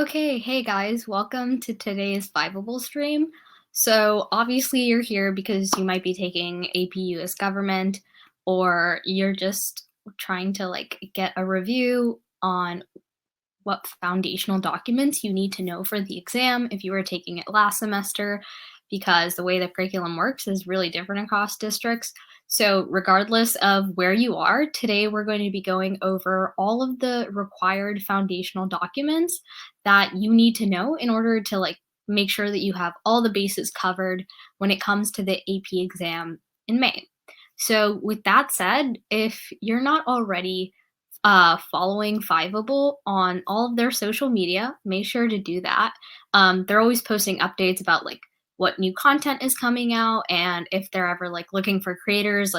Okay, hey guys, welcome to today's Fiveable stream. So obviously you're here because you might be taking AP US Government, or you're just trying to get a review on what foundational documents you need to know for the exam if you were taking it last semester, because the way the curriculum works is really different across districts. So regardless of where you are, today we're going to be going over all of the required foundational documents that you need to know in order to make sure that you have all the bases covered when it comes to the AP exam in May. So with that said, if you're not already following Fiveable on all of their social media, make sure to do that. They're always posting updates about what new content is coming out, and if they're ever looking for creators,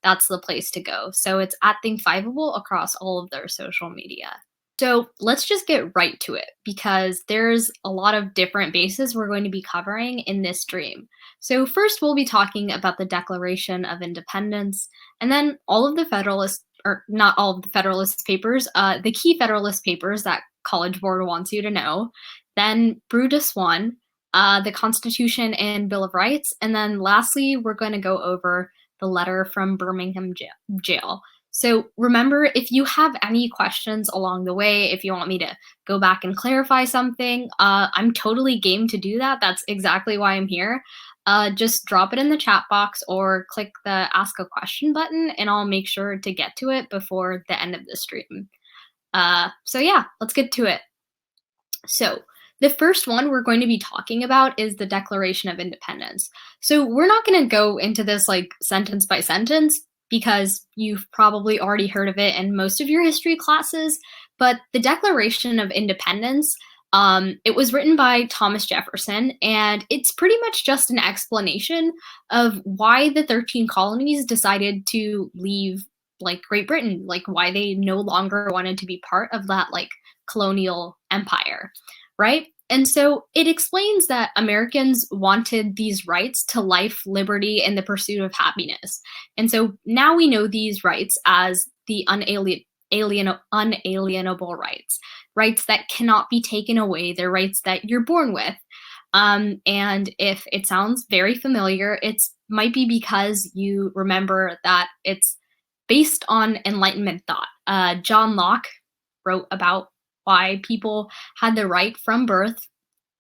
that's the place to go. So it's at Think Fiveable across all of their social media. So let's just get right to it, because there's a lot of different bases we're going to be covering in this stream. So first we'll be talking about the Declaration of Independence, and then all of the Federalist, or not all of the Federalist Papers, the key Federalist Papers that College Board wants you to know, then Brutus 1, the Constitution and Bill of Rights, and then lastly, we're going to go over the letter from Birmingham Jail. So remember, if you have any questions along the way, if you want me to go back and clarify something, I'm totally game to do that. That's exactly why I'm here. Just drop it in the chat box or click the Ask a Question button, and I'll make sure to get to it before the end of the stream. So yeah, let's get to it. So the first one we're going to be talking about is the Declaration of Independence. So we're not going to go into this sentence by sentence, because you've probably already heard of it in most of your history classes, but the Declaration of Independence, it was written by Thomas Jefferson, and it's pretty much just an explanation of why the 13 colonies decided to leave Great Britain, why they no longer wanted to be part of that colonial empire, right? And so it explains that Americans wanted these rights to life, liberty, and the pursuit of happiness. And so now we know these rights as the unalienable rights, rights that cannot be taken away. They're rights that you're born with. And if it sounds very familiar, it might be because you remember that it's based on Enlightenment thought. John Locke wrote about why people had the right from birth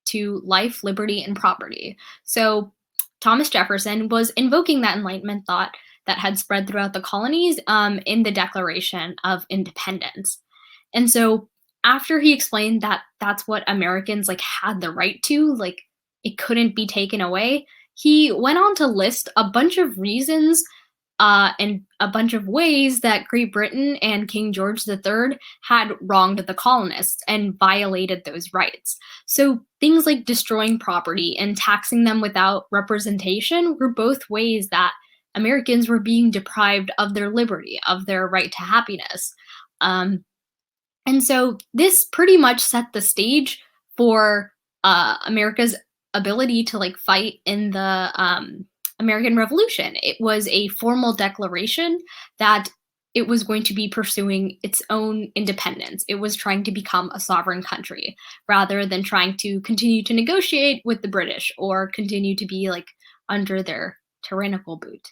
to life, liberty, and property. So Thomas Jefferson was invoking that Enlightenment thought that had spread throughout the colonies in the Declaration of Independence. And so after he explained that that's what Americans had the right to, it couldn't be taken away, he went on to list a bunch of reasons and a bunch of ways that Great Britain and King George III had wronged the colonists and violated those rights. So things like destroying property and taxing them without representation were both ways that Americans were being deprived of their liberty, of their right to happiness. And so this pretty much set the stage for America's ability to fight in the American Revolution. It was a formal declaration that it was going to be pursuing its own independence. It was trying to become a sovereign country rather than trying to continue to negotiate with the British or continue to be under their tyrannical boot.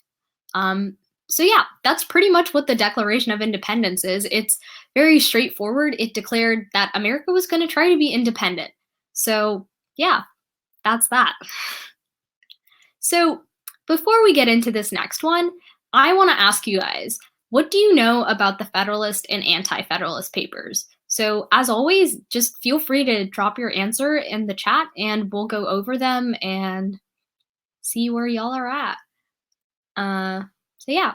So yeah, that's pretty much what the Declaration of Independence is. It's very straightforward. It declared that America was going to try to be independent. So yeah, that's that. So before we get into this next one, I want to ask you guys, what do you know about the Federalist and Anti-Federalist Papers? So as always, just feel free to drop your answer in the chat and we'll go over them and see where y'all are at. So yeah.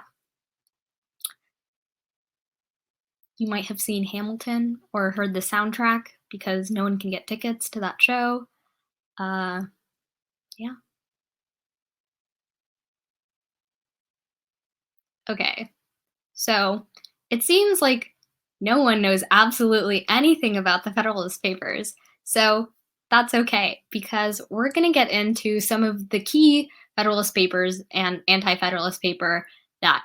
You might have seen Hamilton or heard the soundtrack because no one can get tickets to that show. Yeah. Okay, so it seems like no one knows absolutely anything about the Federalist Papers. So that's okay, because we're going to get into some of the key Federalist Papers and Anti-Federalist paper that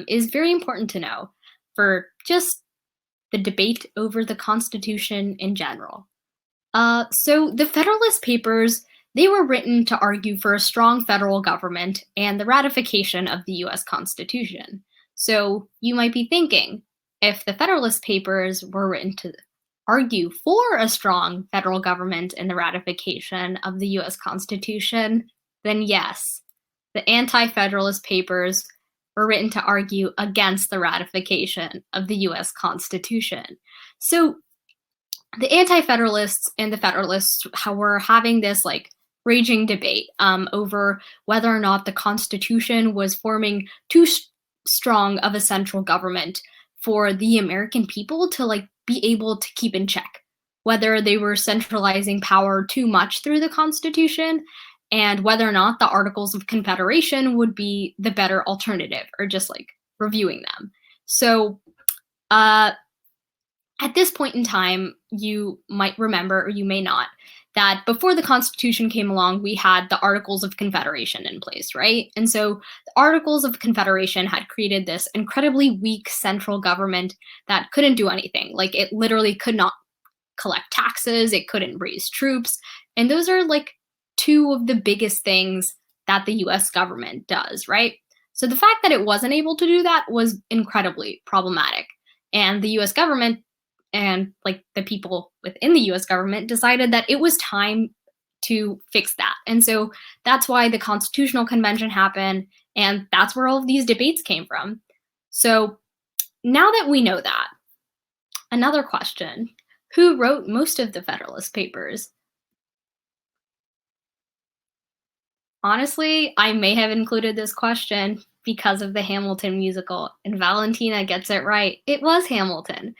is very important to know for just the debate over the Constitution in general. So the Federalist Papers, they were written to argue for a strong federal government and the ratification of the US Constitution. So you might be thinking, if the Federalist Papers were written to argue for a strong federal government and the ratification of the US Constitution, then yes, the Anti-Federalist Papers were written to argue against the ratification of the US Constitution. So the Anti-Federalists and the Federalists were having this like raging debate over whether or not the Constitution was forming too strong of a central government for the American people to like be able to keep in check, whether they were centralizing power too much through the Constitution, and whether or not the Articles of Confederation would be the better alternative, or just like reviewing them. So at this point in time, you might remember, or you may not, that before the Constitution came along, we had the Articles of Confederation in place, right? And so the Articles of Confederation had created this incredibly weak central government that couldn't do anything. Like, it literally could not collect taxes, it couldn't raise troops. And those are like two of the biggest things that the US government does, right? So the fact that it wasn't able to do that was incredibly problematic. And the US government and like the people within the US government decided that it was time to fix that. And so that's why the Constitutional Convention happened, and that's where all of these debates came from. So now that we know that, another question: who wrote most of the Federalist Papers? Honestly, I may have included this question because of the Hamilton musical, and Valentina gets it right. It was Hamilton.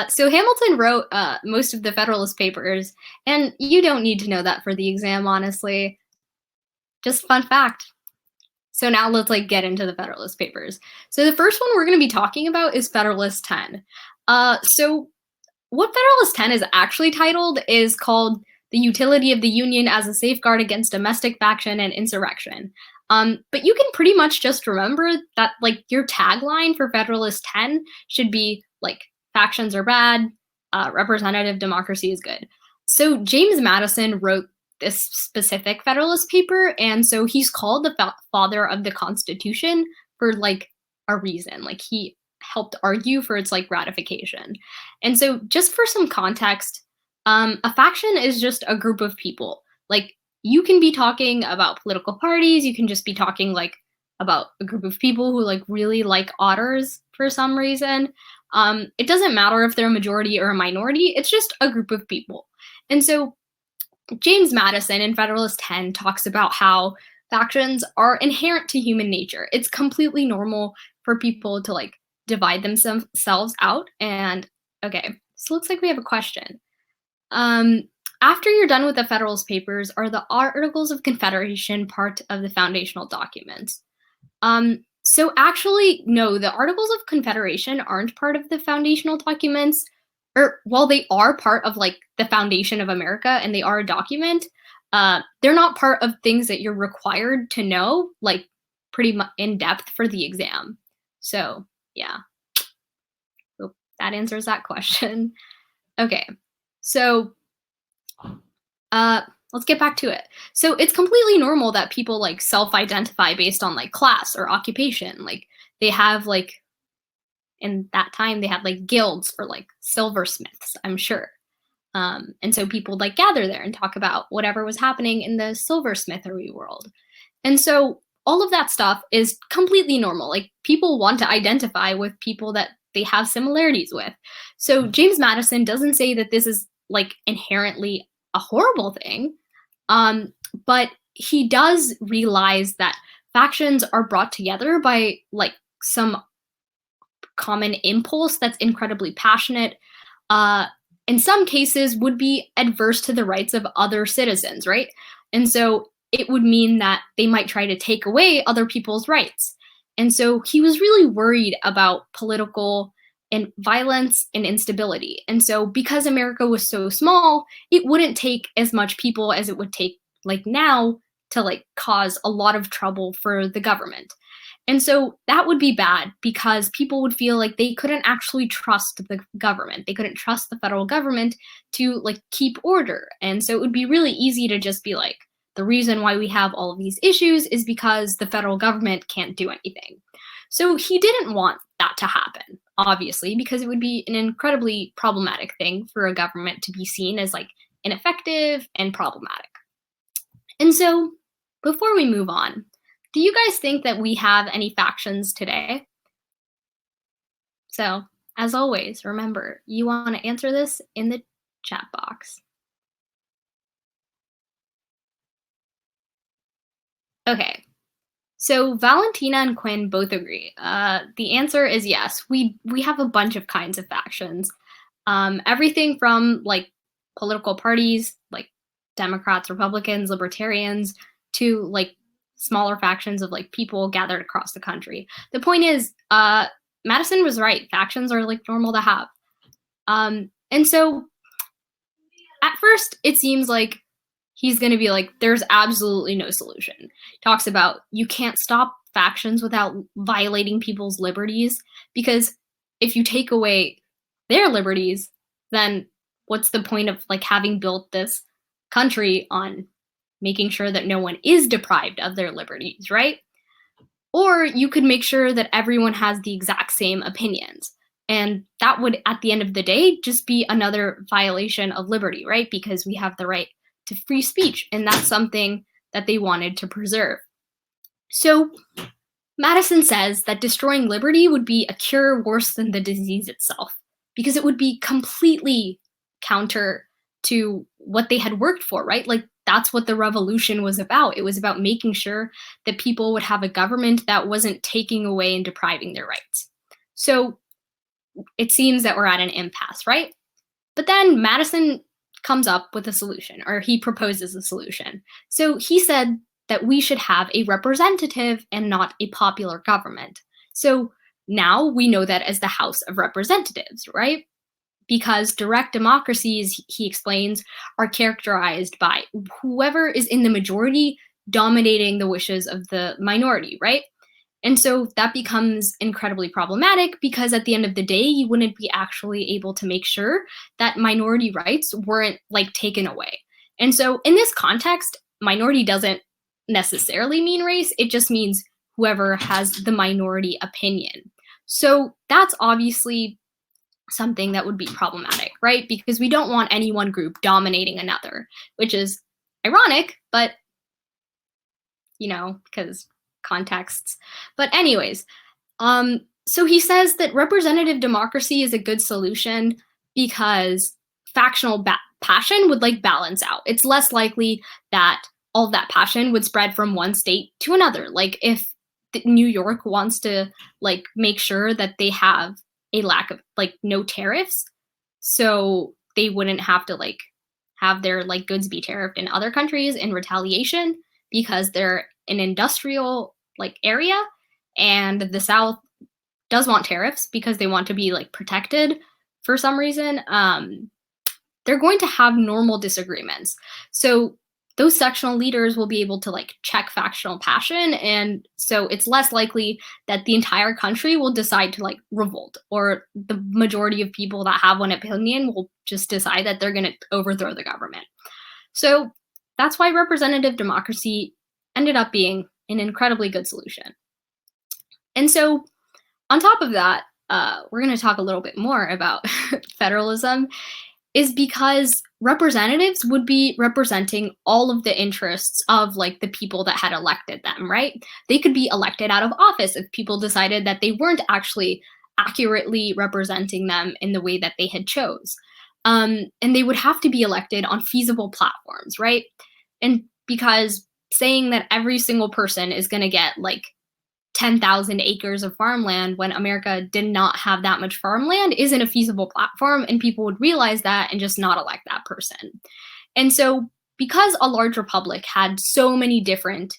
So Hamilton wrote most of the Federalist Papers, and you don't need to know that for the exam, honestly. Just fun fact. So now let's like get into the Federalist Papers. So the first one we're going to be talking about is Federalist 10. So what Federalist 10 is actually titled is called "The Utility of the Union as a Safeguard Against Domestic Faction and Insurrection." But you can pretty much just remember that like your tagline for Federalist 10 should be like, "Factions are bad, representative democracy is good." So James Madison wrote this specific Federalist paper, and so he's called the father of the Constitution for like a reason. Like, he helped argue for its like ratification. And so just for some context, a faction is just a group of people. Like, you can be talking about political parties, you can just be talking like about a group of people who like really like otters for some reason. It doesn't matter if they're a majority or a minority, it's just a group of people. And so James Madison in Federalist 10 talks about how factions are inherent to human nature. It's completely normal for people to like divide themselves out. And okay, so it looks like we have a question. After you're done with the Federalist Papers, are the Articles of Confederation part of the foundational documents? So actually, no, the Articles of Confederation aren't part of the foundational documents. Or while they are part of like the foundation of America and they are a document, they're not part of things that you're required to know, like pretty much in depth for the exam. So yeah, hope that answers that question. Okay, so let's get back to it. So it's completely normal that people like self-identify based on like class or occupation. Like, they have like, in that time they had like guilds for like silversmiths, I'm sure. And so people like gather there and talk about whatever was happening in the silversmithery world. And so all of that stuff is completely normal. Like, people want to identify with people that they have similarities with. So James Madison doesn't say that this is like inherently a horrible thing, but he does realize that factions are brought together by like some common impulse that's incredibly passionate, in some cases would be adverse to the rights of other citizens, right? And so it would mean that they might try to take away other people's rights. And so he was really worried about political and violence and instability. And so because America was so small, it wouldn't take as much people as it would take like now to like cause a lot of trouble for the government. And so that would be bad because people would feel like they couldn't actually trust the government. They couldn't trust the federal government to like keep order. And so it would be really easy to just be like, the reason why we have all of these issues is because the federal government can't do anything. So he didn't want that to happen, obviously, because it would be an incredibly problematic thing for a government to be seen as like ineffective and problematic. And so before we move on, do you guys think that we have any factions today? So, as always, remember, you want to answer this in the chat box. Okay, so Valentina and Quinn both agree. The answer is yes. We have a bunch of kinds of factions. Everything from like political parties, like Democrats, Republicans, Libertarians, to like smaller factions of like people gathered across the country. The point is, Madison was right. Factions are like normal to have. And so at first it seems like he's going to be like, there's absolutely no solution. Talks about you can't stop factions without violating people's liberties, because if you take away their liberties, then what's the point of like having built this country on making sure that no one is deprived of their liberties, right? Or you could make sure that everyone has the exact same opinions. And that would, at the end of the day, just be another violation of liberty, right? Because we have the right to free speech, and that's something that they wanted to preserve. So Madison says that destroying liberty would be a cure worse than the disease itself, because it would be completely counter to what they had worked for, right? Like that's what the revolution was about. It was about making sure that people would have a government that wasn't taking away and depriving their rights. So it seems that we're at an impasse, right? But then Madison comes up with a solution, or he proposes a solution. So he said that we should have a representative and not a popular government. So now we know that as the House of Representatives, right? Because direct democracies, he explains, are characterized by whoever is in the majority dominating the wishes of the minority, right? And so that becomes incredibly problematic because at the end of the day, you wouldn't be actually able to make sure that minority rights weren't like taken away. And so in this context, minority doesn't necessarily mean race. It just means whoever has the minority opinion. So that's obviously something that would be problematic, right? Because we don't want any one group dominating another, which is ironic, but you know, because contexts. But anyways, so he says that representative democracy is a good solution because factional passion would like balance out. It's less likely that all of that passion would spread from one state to another. Like if New York wants to like make sure that they have a lack of like no tariffs, so they wouldn't have to like have their like goods be tariffed in other countries in retaliation because they're an industrial like area, and the South does want tariffs because they want to be like protected for some reason. They're going to have normal disagreements. So those sectional leaders will be able to like check factional passion, and so it's less likely that the entire country will decide to like revolt, or the majority of people that have one opinion will just decide that they're going to overthrow the government. So that's why representative democracy ended up being an incredibly good solution. And so on top of that, we're going to talk a little bit more about federalism, is because representatives would be representing all of the interests of like the people that had elected them, right? They could be elected out of office if people decided that they weren't actually accurately representing them in the way that they had chose. And they would have to be elected on feasible platforms, right? And because saying that every single person is going to get like 10,000 acres of farmland when America did not have that much farmland isn't a feasible platform, and people would realize that and just not elect that person. And so because a large republic had so many different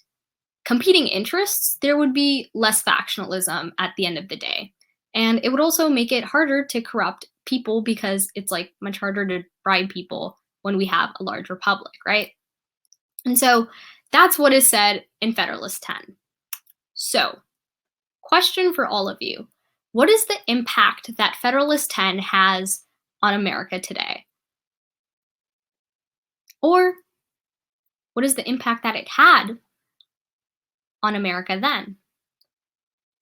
competing interests, there would be less factionalism at the end of the day. And it would also make it harder to corrupt people because it's like much harder to bribe people when we have a large republic, right? And so that's what is said in Federalist 10. So question for all of you. What is the impact that Federalist 10 has on America today? Or what is the impact that it had on America then?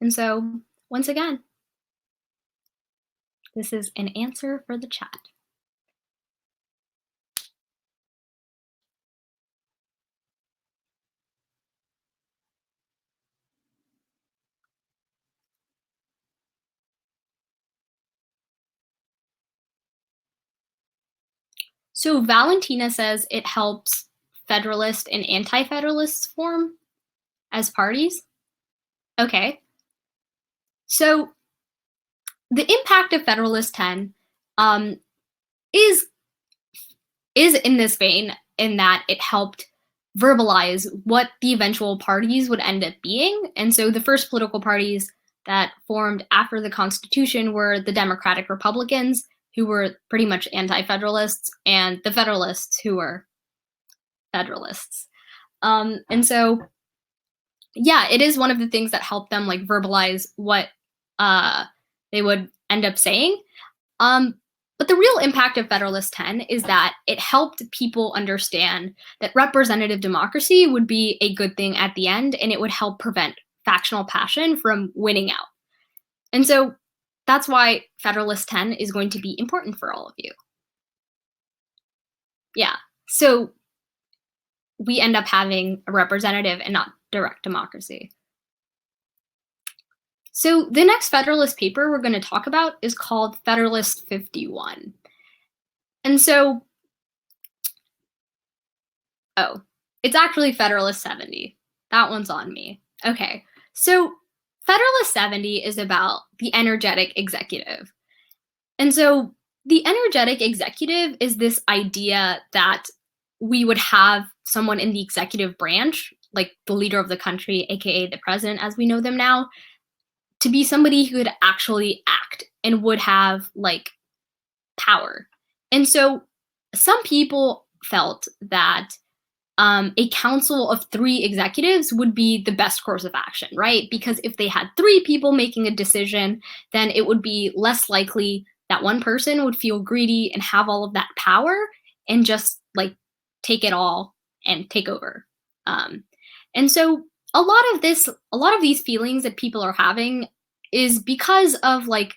And so, once again, this is an answer for the chat. So Valentina says it helps Federalist and Anti-Federalists form as parties. Okay. So the impact of Federalist 10 is in this vein, in that it helped verbalize what the eventual parties would end up being. And so the first political parties that formed after the Constitution were the Democratic Republicans, who were pretty much anti-Federalists, and the Federalists, who were Federalists. And so, yeah, it is one of the things that helped them like verbalize what they would end up saying. But the real impact of Federalist 10 is that it helped people understand that representative democracy would be a good thing at the end, and it would help prevent factional passion from winning out. And so that's why Federalist 10 is going to be important for all of you. Yeah, so we end up having a representative and not direct democracy. So the next Federalist paper we're going to talk about is called Federalist 51. And so, oh, it's actually Federalist 70. That one's on me. Okay, so Federalist 70 is about the energetic executive. And so the energetic executive is this idea that we would have someone in the executive branch, like the leader of the country, aka the president as we know them now, to be somebody who could actually act and would have like power. And so some people felt that a council of 3 executives would be the best course of action, right? Because if they had 3 people making a decision, then it would be less likely that one person would feel greedy and have all of that power and just like take it all and take over. And so a lot of these feelings that people are having is because of like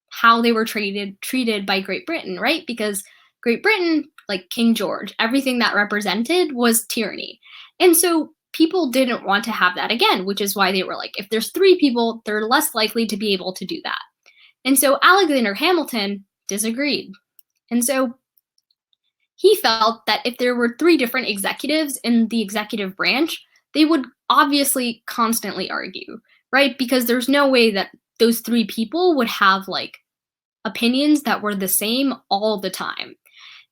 how they were treated by Great Britain, right? Because Great Britain, like King George, everything that represented was tyranny. And so people didn't want to have that again, which is why they were like, if there's 3 people, they're less likely to be able to do that. And so Alexander Hamilton disagreed. And so he felt that if there were 3 different executives in the executive branch, they would obviously constantly argue, right? Because there's no way that those 3 people would have like opinions that were the same all the time.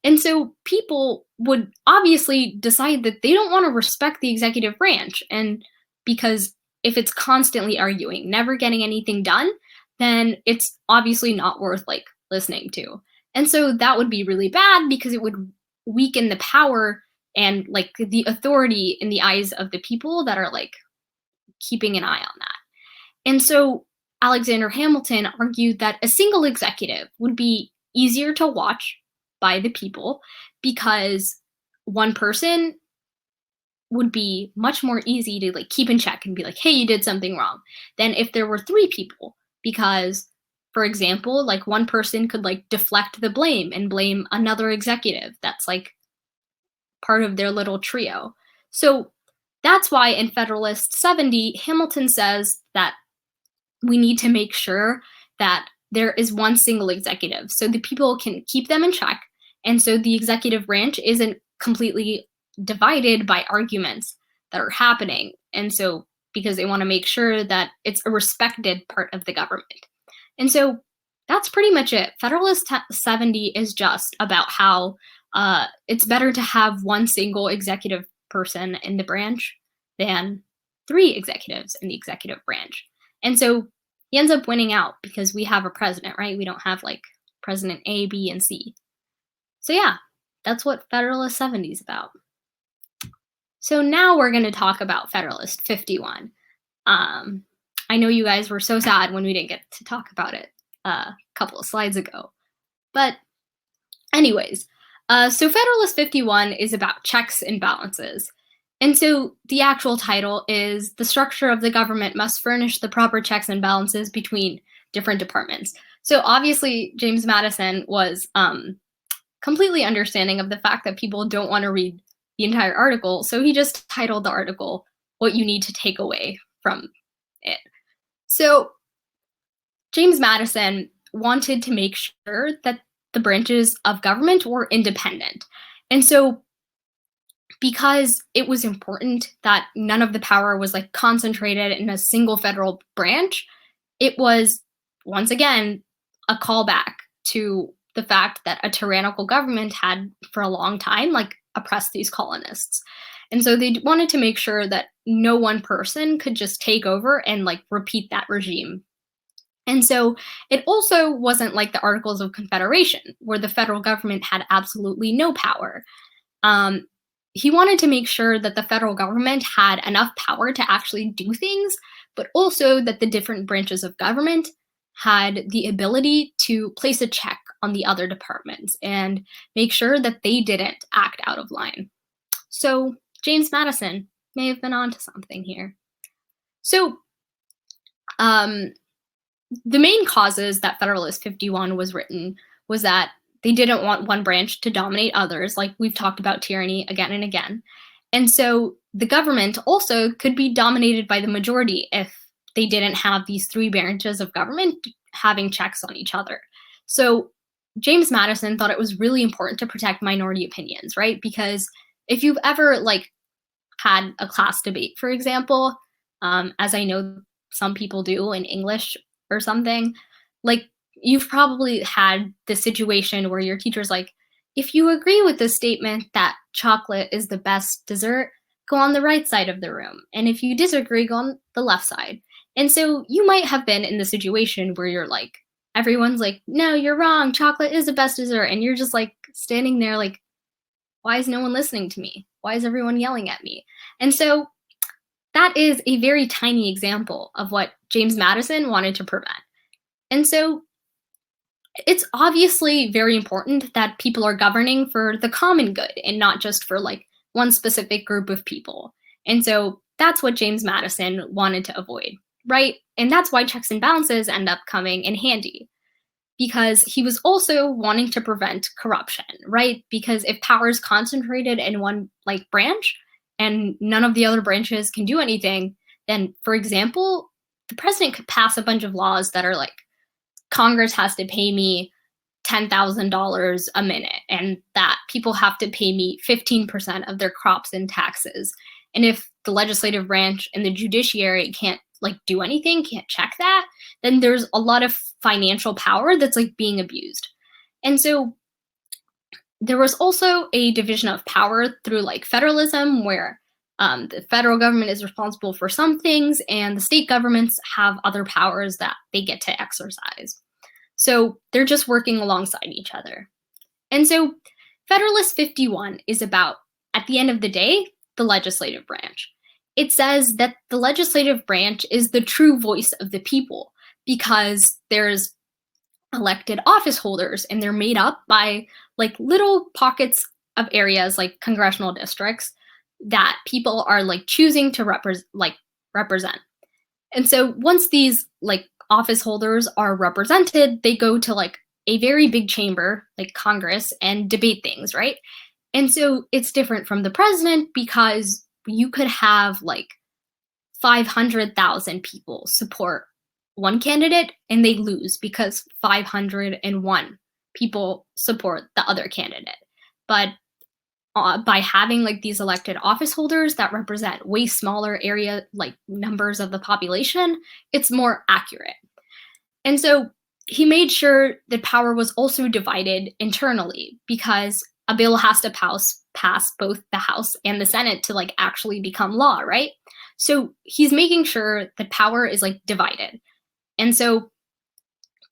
And so people would obviously decide that they don't want to respect the executive branch. And because if it's constantly arguing, never getting anything done, then it's obviously not worth like listening to. And so that would be really bad because it would weaken the power and like the authority in the eyes of the people that are like keeping an eye on that. And so Alexander Hamilton argued that a single executive would be easier to watch by the people because one person would be much more easy to like keep in check and be like, hey, you did something wrong, than if there were 3 people. Because, for example, like one person could like deflect the blame and blame another executive that's like part of their little trio. So that's why in Federalist 70, Hamilton says that we need to make sure that there is one single executive so the people can keep them in check. And so the executive branch isn't completely divided by arguments that are happening. And so because they want to make sure that it's a respected part of the government. And so that's pretty much it. Federalist 70 is just about how it's better to have one single executive person in the branch than 3 executives in the executive branch. And so he ends up winning out because we have a president, right? We don't have like President A, B, and C. So yeah, that's what Federalist 70 is about. So now we're going to talk about Federalist 51. I know you guys were so sad when we didn't get to talk about it a couple of slides ago. But anyways, so Federalist 51 is about checks and balances. And so the actual title is "The structure of the government must furnish the proper checks and balances between different departments." So obviously, James Madison was completely understanding of the fact that people don't want to read the entire article. So he just titled the article, "What You Need to Take Away from It." So James Madison wanted to make sure that the branches of government were independent. And so because it was important that none of the power was like concentrated in a single federal branch, it was once again a callback to the fact that a tyrannical government had for a long time like oppressed these colonists. And so they wanted to make sure that no one person could just take over and like repeat that regime. And so it also wasn't like the Articles of Confederation, where the federal government had absolutely no power. Um, he wanted to make sure that the federal government had enough power to actually do things, but also that the different branches of government had the ability to place a check on the other departments and make sure that they didn't act out of line. So James Madison may have been onto something here. So the main causes that Federalist 51 was written was that they didn't want one branch to dominate others, like we've talked about tyranny again and again. And so the government also could be dominated by the majority if they didn't have these three branches of government having checks on each other. So James Madison thought it was really important to protect minority opinions, right? Because if you've ever like had a class debate, for example, as I know some people do in English or something, like you've probably had the situation where your teacher's like, if you agree with the statement that chocolate is the best dessert, go on the right side of the room. And if you disagree, go on the left side. And so you might have been in the situation where you're like, everyone's like, no, you're wrong. Chocolate is the best dessert. And you're just like standing there like, why is no one listening to me? Why is everyone yelling at me? And so that is a very tiny example of what James Madison wanted to prevent. And so it's obviously very important that people are governing for the common good and not just for like one specific group of people. And so that's what James Madison wanted to avoid, right? And that's why checks and balances end up coming in handy, because he was also wanting to prevent corruption, right? Because if power is concentrated in one like branch and none of the other branches can do anything, then, for example, the president could pass a bunch of laws that are like, Congress has to pay me $10,000 a minute, and that people have to pay me 15% of their crops in taxes. And if the legislative branch and the judiciary can't like do anything, can't check that, then there's a lot of financial power that's like being abused. And so there was also a division of power through like federalism, where the federal government is responsible for some things and the state governments have other powers that they get to exercise. So they're just working alongside each other. And so Federalist 51 is about, at the end of the day, the legislative branch. It says that the legislative branch is the true voice of the people because there's elected office holders and they're made up by like little pockets of areas like congressional districts that people are like choosing to represent. And so once these like office holders are represented, they go to like a very big chamber like Congress and debate things, right? And so it's different from the president because you could have like 500,000 people support one candidate and they lose because 501 people support the other candidate. But by having like these elected office holders that represent way smaller area like numbers of the population, it's more accurate. And so he made sure that power was also divided internally because a bill has to pass both the House and the Senate to like actually become law, right? So he's making sure that power is like divided. And so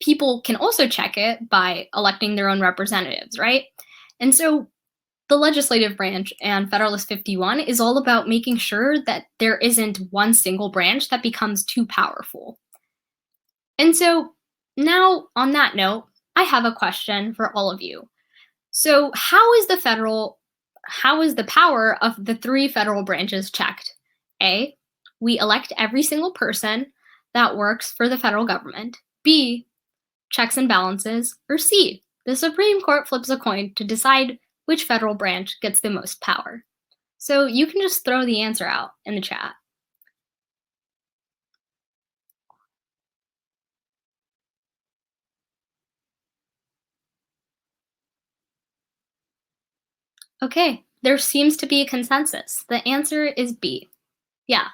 people can also check it by electing their own representatives, right? And so the legislative branch and Federalist 51 is all about making sure that there isn't one single branch that becomes too powerful. And so now, on that note, I have a question for all of you. So, how is the power of the three federal branches checked? A, we elect every single person that works for the federal government. B, checks and balances. Or C, the Supreme Court flips a coin to decide which federal branch gets the most power. So you can just throw the answer out in the chat. Okay, there seems to be a consensus. The answer is B. Yeah.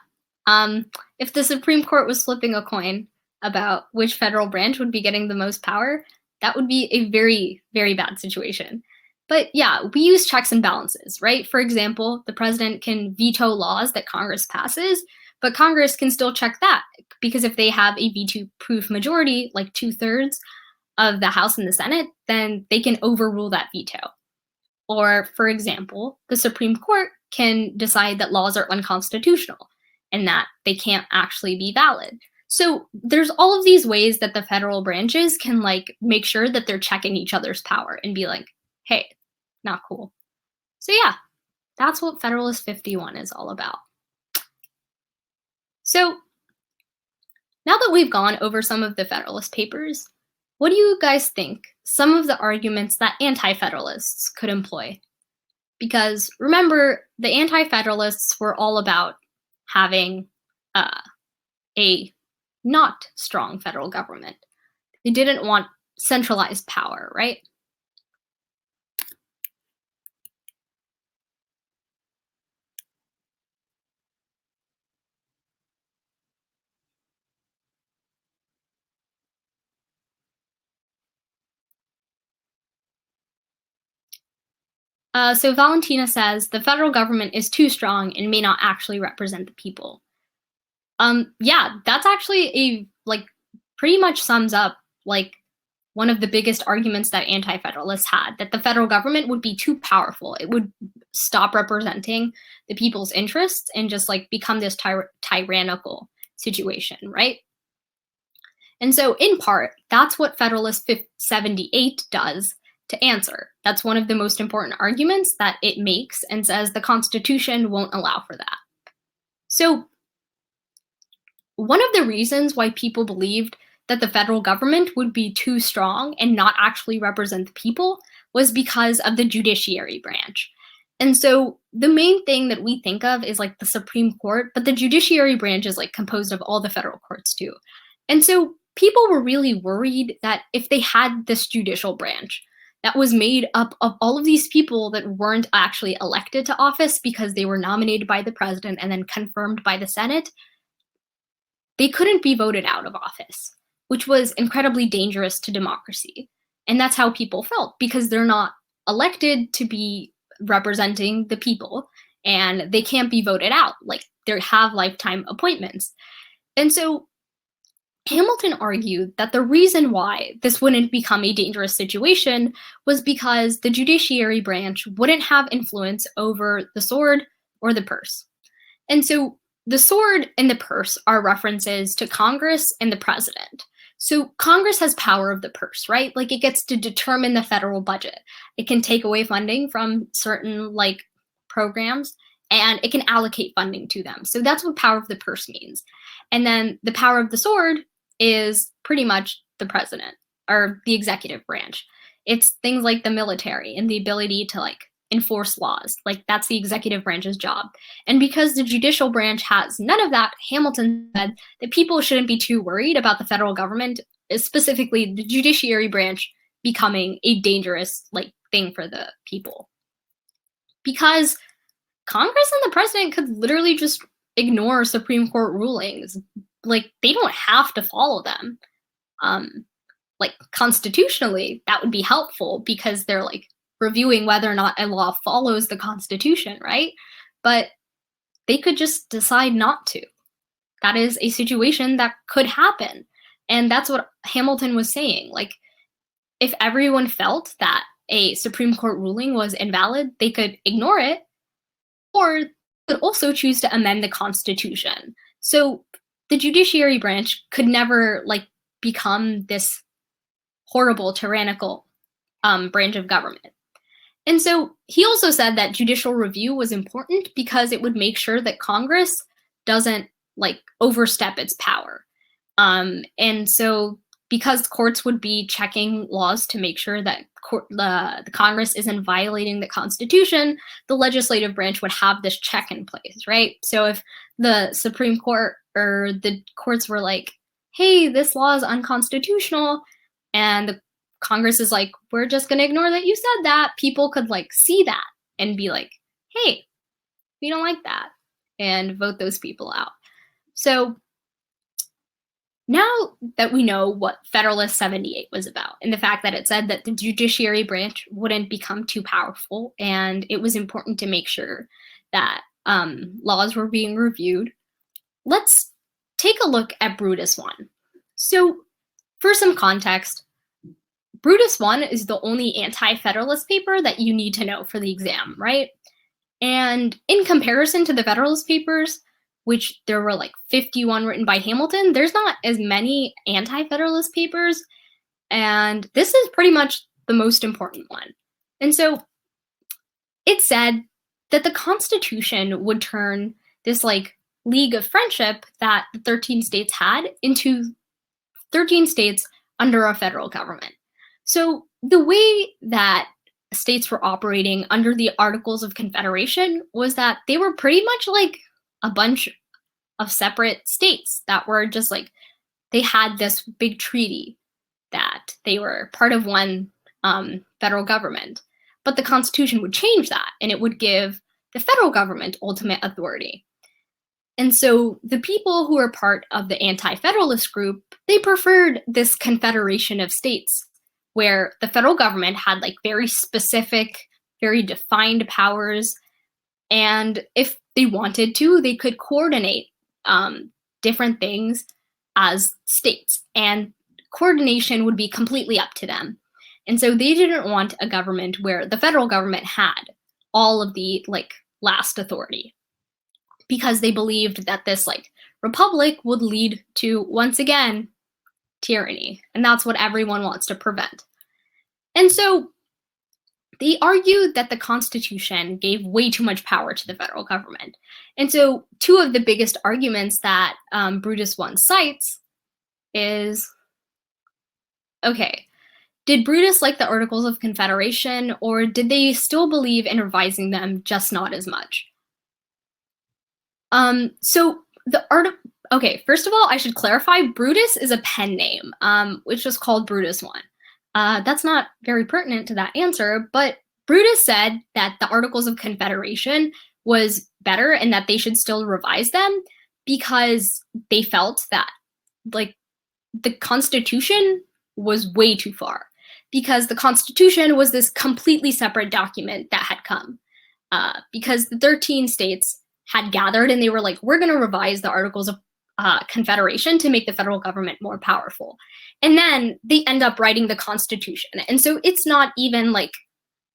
If the Supreme Court was flipping a coin about which federal branch would be getting the most power, that would be a very, very bad situation. But yeah, we use checks and balances, right? For example, the president can veto laws that Congress passes, but Congress can still check that because if they have a veto-proof majority, like 2/3 of the House and the Senate, then they can overrule that veto. Or, for example, the Supreme Court can decide that laws are unconstitutional and that they can't actually be valid. So there's all of these ways that the federal branches can make sure that they're checking each other's power and be like, hey, not cool. So yeah, that's what Federalist 51 is all about. So now that we've gone over some of the Federalist Papers, what do you guys think some of the arguments that Anti-Federalists could employ? Because remember, the Anti-Federalists were all about having a not strong federal government. They didn't want centralized power, right? So Valentina says the federal government is too strong and may not actually represent the people. Yeah, that's actually pretty much sums up one of the biggest arguments that Anti-Federalists had, that the federal government would be too powerful. It would stop representing the people's interests and just become this tyrannical situation, right? And so in part, that's what Federalist 78 does to answer. That's one of the most important arguments that it makes and says the Constitution won't allow for that. So one of the reasons why people believed that the federal government would be too strong and not actually represent the people was because of the judiciary branch. And so the main thing that we think of is the Supreme Court, but the judiciary branch is composed of all the federal courts too. And so people were really worried that if they had this judicial branch that was made up of all of these people that weren't actually elected to office because they were nominated by the president and then confirmed by the Senate, they couldn't be voted out of office, which was incredibly dangerous to democracy. And that's how people felt, because they're not elected to be representing the people and they can't be voted out. They have lifetime appointments. And so Hamilton argued that the reason why this wouldn't become a dangerous situation was because the judiciary branch wouldn't have influence over the sword or the purse. And so the sword and the purse are references to Congress and the president. So Congress has power of the purse, right? It gets to determine the federal budget. It can take away funding from certain programs and it can allocate funding to them. So that's what power of the purse means. And then the power of the sword is pretty much the president or the executive branch. It's things like the military and the ability to enforce laws. That's the executive branch's job. And because the judicial branch has none of that, Hamilton said that people shouldn't be too worried about the federal government, specifically the judiciary branch, becoming a dangerous thing for the people. Because Congress and the president could literally just ignore Supreme Court rulings. They don't have to follow them. Constitutionally, that would be helpful because they're reviewing whether or not a law follows the Constitution, right? But they could just decide not to. That is a situation that could happen. And that's what Hamilton was saying. If everyone felt that a Supreme Court ruling was invalid, they could ignore it, or could also choose to amend the Constitution. So the judiciary branch could never become this horrible, tyrannical branch of government. And so he also said that judicial review was important because it would make sure that Congress doesn't overstep its power. And so because courts would be checking laws to make sure that the Congress isn't violating the Constitution, the legislative branch would have this check in place, right? So if the Supreme Court or the courts were like, hey, this law is unconstitutional, and the Congress is like, we're just going to ignore that you said that, people could see that and be like, hey, we don't like that, and vote those people out. So now that we know what Federalist 78 was about, and the fact that it said that the judiciary branch wouldn't become too powerful, and it was important to make sure that laws were being reviewed, let's take a look at Brutus 1. So for some context, Brutus 1 is the only anti-federalist paper that you need to know for the exam, right? And in comparison to the Federalist Papers, which there were 51 written by Hamilton, there's not as many anti-federalist papers, and this is pretty much the most important one. And so it said that the Constitution would turn this League of Friendship that the 13 states had into 13 states under a federal government. So the way that states were operating under the Articles of Confederation was that they were pretty much like a bunch of separate states that were just they had this big treaty that they were part of one federal government. But the Constitution would change that, and it would give the federal government ultimate authority. And so the people who were part of the anti-federalist group, they preferred this confederation of states where the federal government had very specific, very defined powers. And if they wanted to, they could coordinate different things as states, and coordination would be completely up to them. And so they didn't want a government where the federal government had all of the last authority, because they believed that this republic would lead to, once again, tyranny. And that's what everyone wants to prevent. And so they argued that the Constitution gave way too much power to the federal government. And so two of the biggest arguments that Brutus 1 cites is, okay, did Brutus like the Articles of Confederation, or did they still believe in revising them, just not as much? Okay, first of all, I should clarify, Brutus is a pen name, which was called Brutus 1. That's not very pertinent to that answer, but Brutus said that the Articles of Confederation was better and that they should still revise them because they felt that the Constitution was way too far, because the Constitution was this completely separate document that had come because the 13 states had gathered and they were like, we're going to revise the Articles of Confederation to make the federal government more powerful. And then they end up writing the Constitution. And so it's not even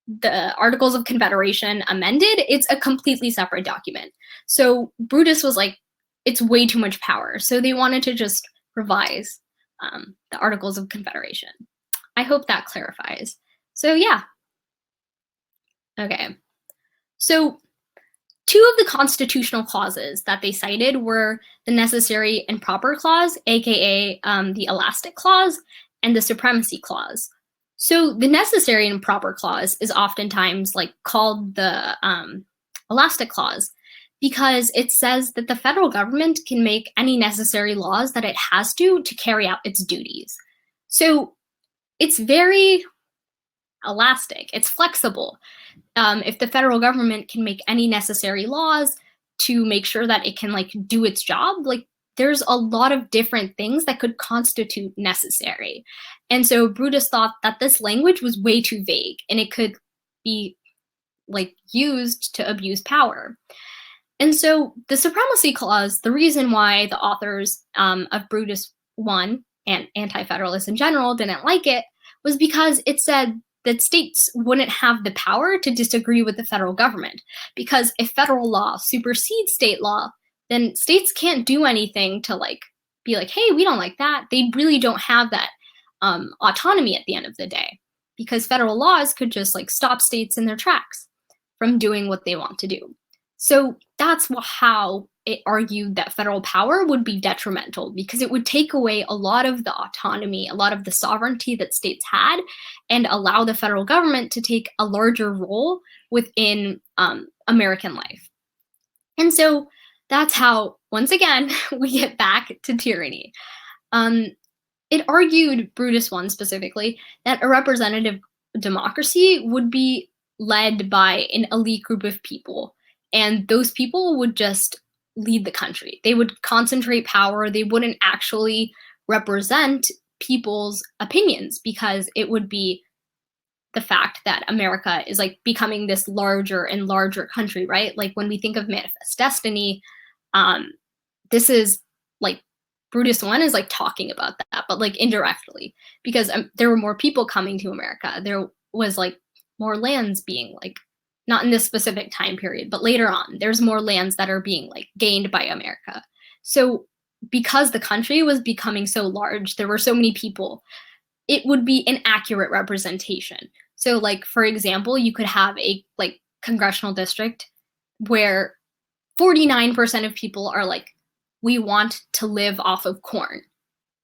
the Articles of Confederation amended, it's a completely separate document. So Brutus was like, it's way too much power. So they wanted to just revise the Articles of Confederation. I hope that clarifies. So yeah. Okay. So two of the constitutional clauses that they cited were the Necessary and Proper Clause, aka the Elastic Clause, and the Supremacy Clause. So the Necessary and Proper Clause is oftentimes called the Elastic Clause because it says that the federal government can make any necessary laws that it has to carry out its duties. So it's very elastic, it's flexible. If the federal government can make any necessary laws to make sure that it can do its job, there's a lot of different things that could constitute necessary. And so Brutus thought that this language was way too vague and it could be used to abuse power. And so the Supremacy Clause, the reason why the authors of Brutus 1 and Anti-Federalists in general didn't like it was because it said that states wouldn't have the power to disagree with the federal government, because if federal law supersedes state law, then states can't do anything to be like, hey, we don't like that. They really don't have that autonomy at the end of the day, because federal laws could just stop states in their tracks from doing what they want to do. So that's how it argued that federal power would be detrimental, because it would take away a lot of the autonomy, a lot of the sovereignty that states had, and allow the federal government to take a larger role within American life. And so that's how, once again, we get back to tyranny. It argued, Brutus 1 specifically, that a representative democracy would be led by an elite group of people, and those people would just lead the country. They would concentrate power. They wouldn't actually represent people's opinions, because it would be the fact that America is becoming this larger and larger country, right? When we think of Manifest Destiny, this is Brutus 1 is talking about that, but indirectly, because there were more people coming to America. There was more lands being not in this specific time period, but later on, there's more lands that are being gained by America. So because the country was becoming so large, there were so many people, it would be an accurate representation. So for example, you could have a congressional district where 49% of people are we want to live off of corn.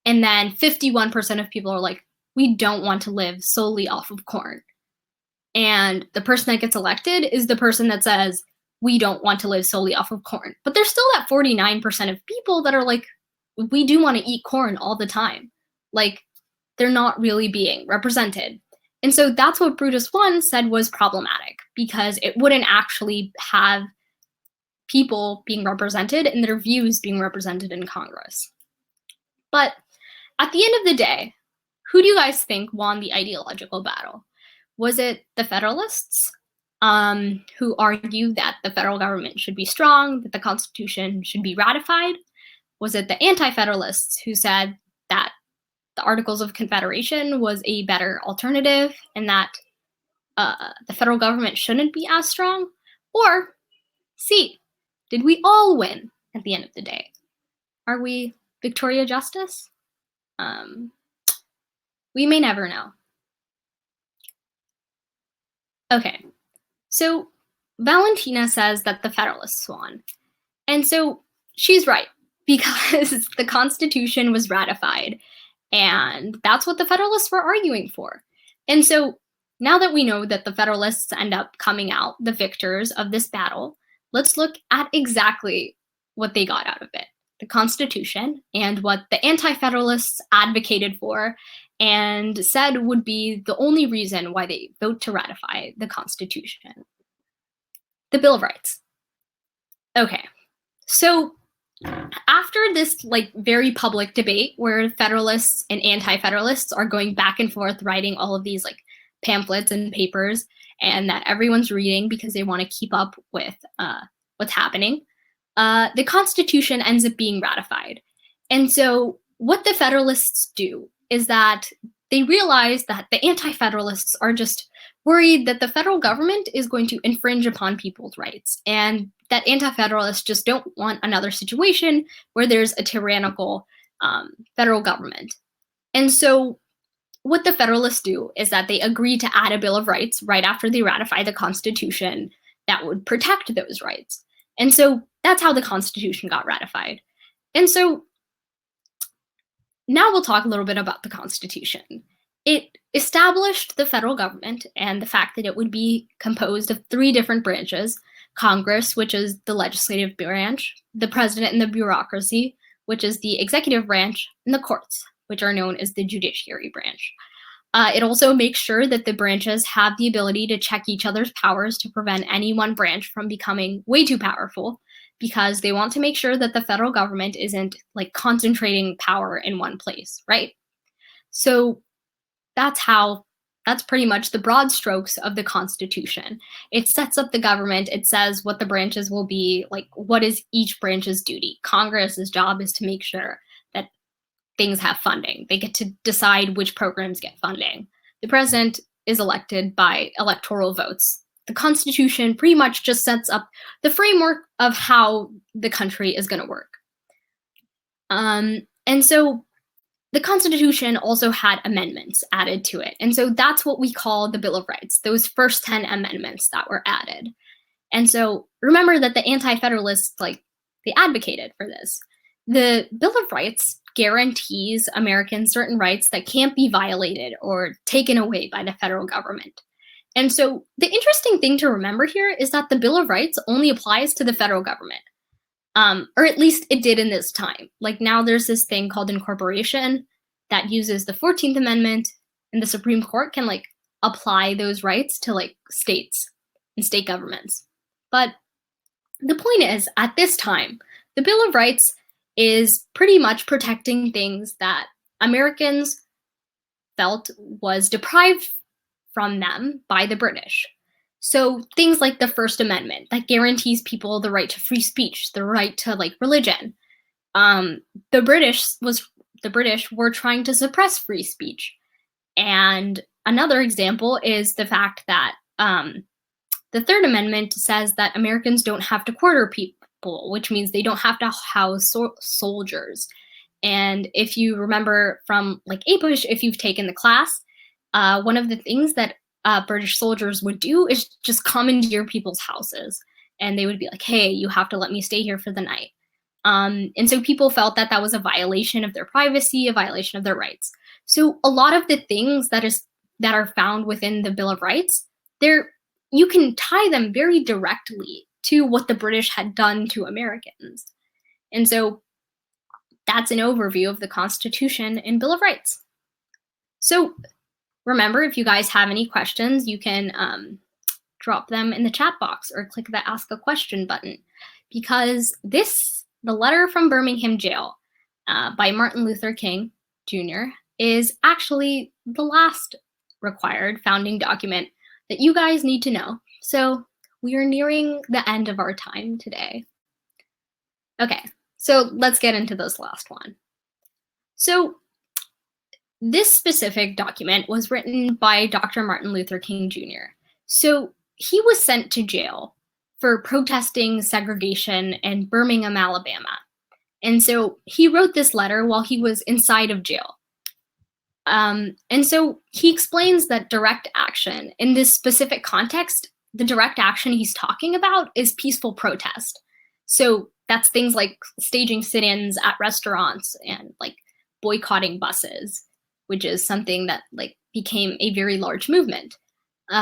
And then 51% of people are we don't want to live solely off of corn. And the person that gets elected is the person that says, we don't want to live solely off of corn. But there's still that 49% of people that are we do want to eat corn all the time. They're not really being represented. And so that's what Brutus 1 said was problematic, because it wouldn't actually have people being represented and their views being represented in Congress. But at the end of the day, who do you guys think won the ideological battle? Was it the Federalists, who argued that the federal government should be strong, that the Constitution should be ratified? Was it the Anti-Federalists, who said that the Articles of Confederation was a better alternative and that the federal government shouldn't be as strong? Or C, did we all win at the end of the day? Are we Victoria Justice? We may never know. Okay, so Valentina says that the Federalists won. And so she's right, because the Constitution was ratified, and that's what the Federalists were arguing for. And so now that we know that the Federalists end up coming out the victors of this battle, let's look at exactly what they got out of it, the Constitution, and what the Anti-Federalists advocated for and said would be the only reason why they vote to ratify the Constitution. The Bill of Rights. Okay, so after this very public debate where Federalists and Anti-Federalists are going back and forth writing all of these pamphlets and papers, and that everyone's reading because they want to keep up with what's happening, the Constitution ends up being ratified. And so what the Federalists do is that they realize that the Anti-Federalists are just worried that the federal government is going to infringe upon people's rights, and that Anti-Federalists just don't want another situation where there's a tyrannical federal government. And so what the Federalists do is that they agree to add a Bill of Rights right after they ratify the Constitution that would protect those rights. And so that's how the Constitution got ratified. And so now we'll talk a little bit about the Constitution. It established the federal government and the fact that it would be composed of 3 different branches: Congress, which is the legislative branch, the president and the bureaucracy, which is the executive branch, and the courts, which are known as the judiciary branch. It also makes sure that the branches have the ability to check each other's powers to prevent any one branch from becoming way too powerful, because they want to make sure that the federal government isn't concentrating power in one place, right? So that's pretty much the broad strokes of the Constitution. It sets up the government. It says what the branches will be, what is each branch's duty. Congress's job is to make sure that things have funding. They get to decide which programs get funding. The president is elected by electoral votes. The Constitution pretty much just sets up the framework of how the country is going to work. And so the Constitution also had amendments added to it. And so that's what we call the Bill of Rights, those first 10 amendments that were added. And so remember that the Anti-Federalists, they advocated for this. The Bill of Rights guarantees Americans certain rights that can't be violated or taken away by the federal government. And so the interesting thing to remember here is that the Bill of Rights only applies to the federal government. Or at least it did in this time. Now there's this thing called incorporation that uses the 14th Amendment, and the Supreme Court can apply those rights to states and state governments. But the point is, at this time, the Bill of Rights is pretty much protecting things that Americans felt was deprived from them by the British. So things like the First Amendment that guarantees people the right to free speech, the right to religion. The British were trying to suppress free speech. And another example is the fact that the Third Amendment says that Americans don't have to quarter people, which means they don't have to house soldiers. And if you remember from AP, if you've taken the class, one of the things that British soldiers would do is just commandeer people's houses, and they would be like, hey, you have to let me stay here for the night. And so people felt that that was a violation of their privacy, a violation of their rights. So a lot of the things that are found within the Bill of Rights, you can tie them very directly to what the British had done to Americans. And so that's an overview of the Constitution and Bill of Rights. So remember, if you guys have any questions, you can drop them in the chat box or click the Ask a Question button, because the letter from Birmingham Jail by Martin Luther King Jr. is actually the last required founding document that you guys need to know. So we are nearing the end of our time today. Okay, so let's get into this last one. So this specific document was written by Dr. Martin Luther King Jr. So he was sent to jail for protesting segregation in Birmingham, Alabama. And so he wrote this letter while he was inside of jail. And so he explains that direct action in this specific context, the direct action he's talking about is peaceful protest. So that's things like staging sit-ins at restaurants and boycotting buses, which is something that became a very large movement.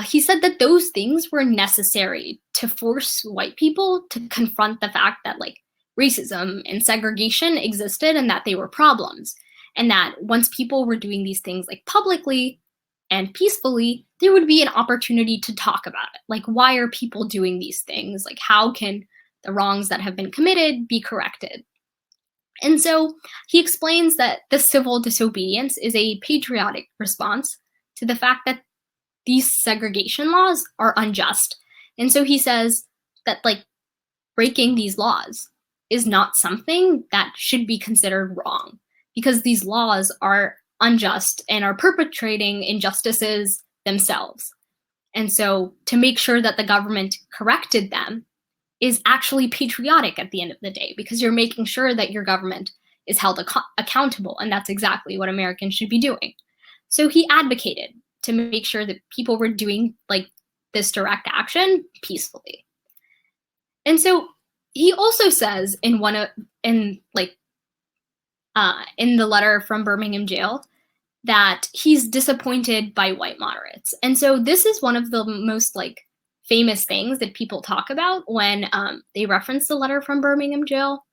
He said that those things were necessary to force white people to confront the fact that racism and segregation existed and that they were problems. And that once people were doing these things publicly and peacefully, there would be an opportunity to talk about it. Why are people doing these things? How can the wrongs that have been committed be corrected? And so he explains that the civil disobedience is a patriotic response to the fact that these segregation laws are unjust. And so he says that breaking these laws is not something that should be considered wrong, because these laws are unjust and are perpetrating injustices themselves. And so to make sure that the government corrected them is actually patriotic at the end of the day, because you're making sure that your government is held accountable, and that's exactly what Americans should be doing. So he advocated to make sure that people were doing this direct action peacefully. And so he also says in the letter from Birmingham Jail that he's disappointed by white moderates. And so this is one of the most famous things that people talk about when they reference the letter from Birmingham Jail.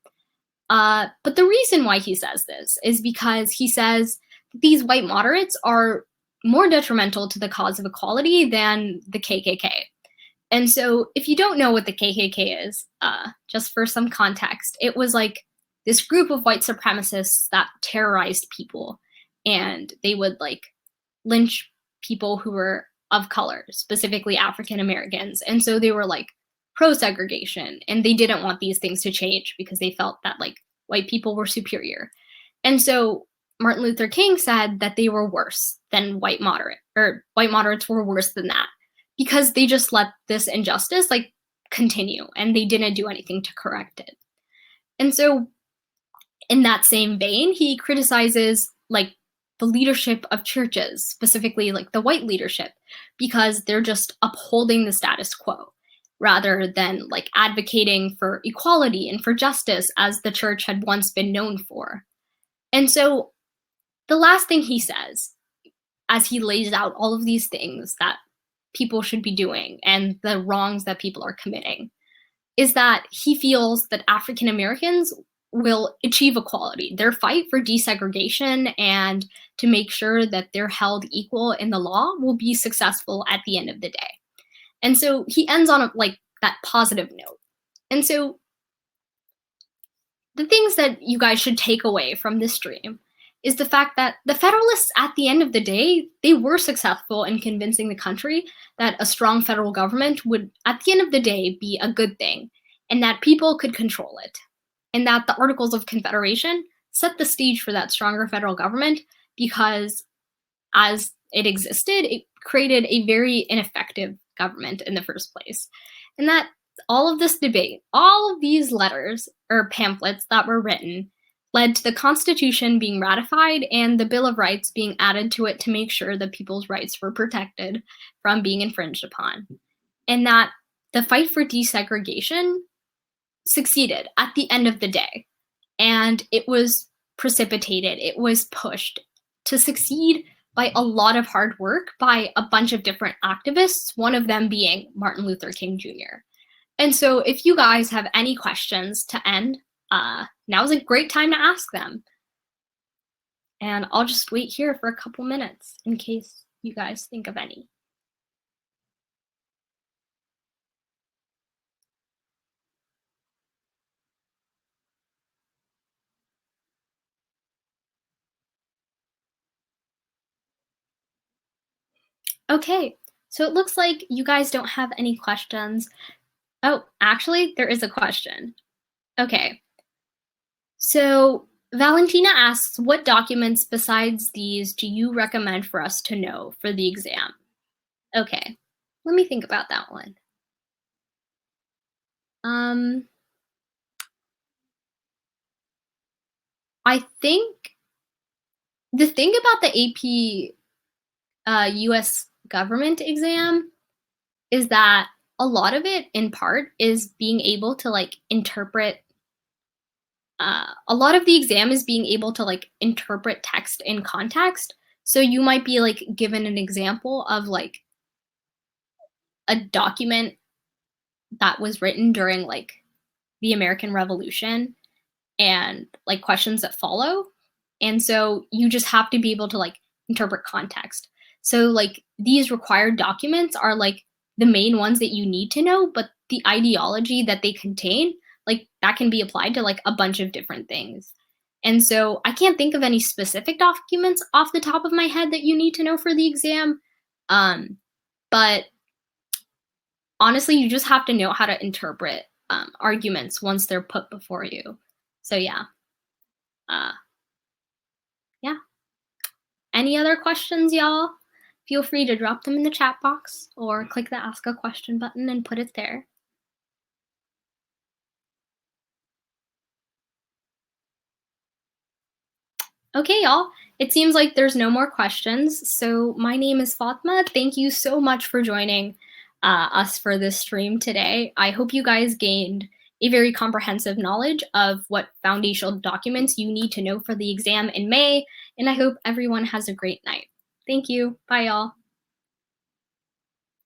But the reason why he says this is because he says these white moderates are more detrimental to the cause of equality than the KKK. And so if you don't know what the KKK is, just for some context, it was this group of white supremacists that terrorized people, and they would lynch people who were of color, specifically African Americans. And so they were pro-segregation, and they didn't want these things to change because they felt that white people were superior. And so Martin Luther King said that they were worse than white moderates were worse than that because they just let this injustice like continue and they didn't do anything to correct it. And so in that same vein, he criticizes like the leadership of churches, specifically like the white leadership, because they're just upholding the status quo rather than like advocating for equality and for justice as the church had once been known for. And so the last thing he says, as he lays out all of these things that people should be doing and the wrongs that people are committing, is that he feels that African Americans will achieve equality. Their fight for desegregation and to make sure that they're held equal in the law will be successful at the end of the day. And so he ends on like that positive note. And so the things that you guys should take away from this stream is the fact that the Federalists, at the end of the day, they were successful in convincing the country that a strong federal government would, at the end of the day, be a good thing, and that people could control it. And that the Articles of Confederation set the stage for that stronger federal government because as it existed, it created a very ineffective government in the first place. And that all of this debate, all of these letters or pamphlets that were written led to the Constitution being ratified and the Bill of Rights being added to it to make sure that people's rights were protected from being infringed upon. And that the fight for desegregation succeeded at the end of the day. And it was precipitated, it was pushed to succeed by a lot of hard work by a bunch of different activists, one of them being Martin Luther King Jr. And so if you guys have any questions to end, now's a great time to ask them. And I'll just wait here for a couple minutes in case you guys think of any. Okay, so it looks like you guys don't have any questions. Oh, actually, there is a question. Okay. So Valentina asks, what documents besides these do you recommend for us to know for the exam? Okay, let me think about that one. I think the thing about the AP US government exam is that a lot of it, in part, is being able to like interpret. A lot of the exam is being able to like interpret text in context. So you might be like given an example of like a document that was written during like the American Revolution and like questions that follow. And so you just have to be able to like interpret context. So like these required documents are like the main ones that you need to know, but the ideology that they contain, like that can be applied to like a bunch of different things. And so I can't think of any specific documents off the top of my head that you need to know for the exam. But honestly, you just have to know how to interpret arguments once they're put before you. So yeah. Yeah. Any other questions, y'all? Feel free to drop them in the chat box or click the Ask a Question button and put it there. Okay, y'all. It seems like there's no more questions. So my name is Fatma. Thank you so much for joining us for this stream today. I hope you guys gained a very comprehensive knowledge of what foundational documents you need to know for the exam in May. And I hope everyone has a great night. Thank you. Bye, y'all.